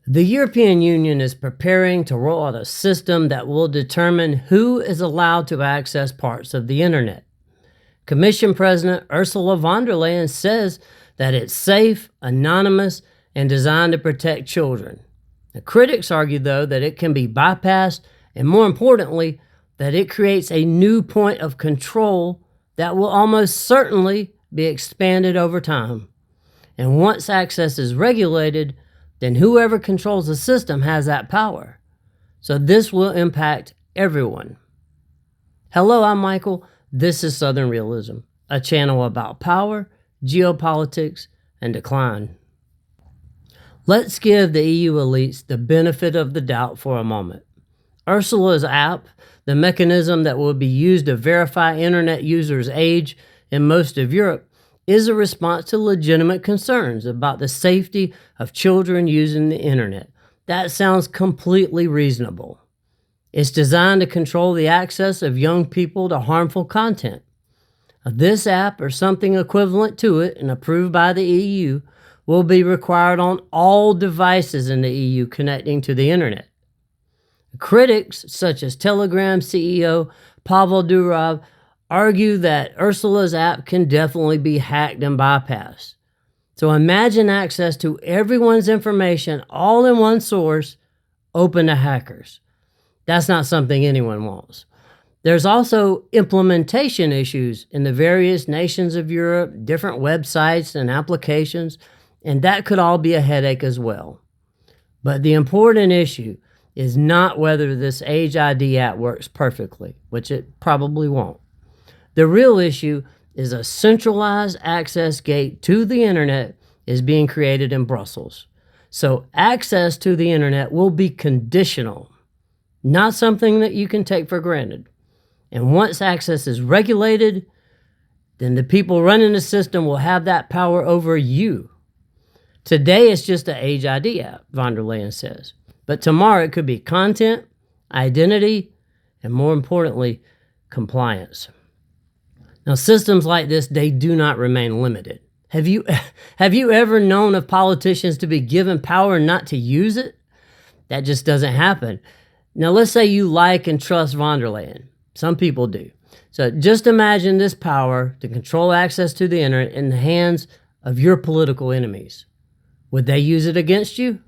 The European Union is preparing to roll out a system that will determine who is allowed to access parts of the internet. Commission President Ursula von der Leyen says that it's safe, anonymous, and designed to protect children. The critics argue, though, that it can be bypassed, and more importantly, that it creates a new point of control that will almost certainly be expanded over time. And once access is regulated, then whoever controls the system has that power. So this will impact everyone. Hello, I'm Michael. This is Southern Realism, a channel about power, geopolitics, and decline. Let's give the EU elites the benefit of the doubt for a moment. Ursula's app, the mechanism that will be used to verify internet users' age in most of Europe, is a response to legitimate concerns about the safety of children using the internet. That sounds completely reasonable. It's designed to control the access of young people to harmful content. This app, or something equivalent to it and approved by the EU, will be required on all devices in the EU connecting to the internet. Critics, such as Telegram CEO Pavel Durov, argue that Ursula's app can definitely be hacked and bypassed. So imagine access to everyone's information all in one source, open to hackers. That's not something anyone wants. There's also implementation issues in the various nations of Europe, different websites and applications, and that could all be a headache as well. But the important issue is not whether this Age ID app works perfectly, which it probably won't. The real issue is a centralized access gate to the internet is being created in Brussels. So access to the internet will be conditional, not something that you can take for granted. And once access is regulated, then the people running the system will have that power over you. Today it's just an Age ID app, von der Leyen says. But tomorrow it could be content, identity, and more importantly, compliance. Now, systems like this, they do not remain limited. Have you ever known of politicians to be given power not to use it? That just doesn't happen. Now, let's say you like and trust von der Leyen. Some people do. So just imagine this power to control access to the internet in the hands of your political enemies. Would they use it against you?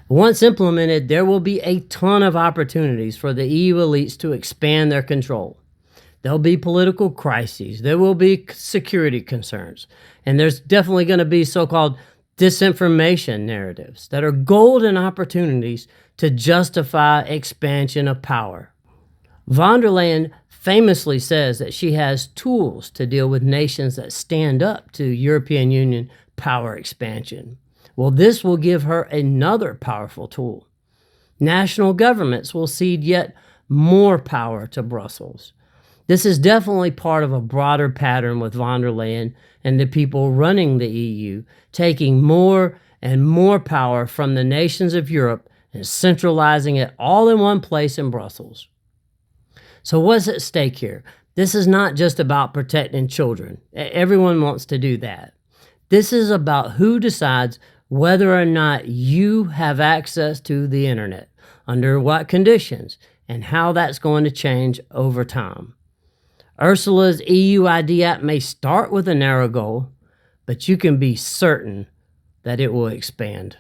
Once implemented, there will be a ton of opportunities for the EU elites to expand their control. There'll be political crises. There will be security concerns. And there's definitely going to be so-called disinformation narratives that are golden opportunities to justify expansion of power. Von der Leyen famously says that she has tools to deal with nations that stand up to European Union power expansion. Well, this will give her another powerful tool. National governments will cede yet more power to Brussels. This is definitely part of a broader pattern with von der Leyen and the people running the EU, taking more and more power from the nations of Europe and centralizing it all in one place in Brussels. So what's at stake here? This is not just about protecting children. Everyone wants to do that. This is about who decides whether or not you have access to the internet, under what conditions, and how that's going to change over time. Ursula's EU ID app may start with a narrow goal, but you can be certain that it will expand.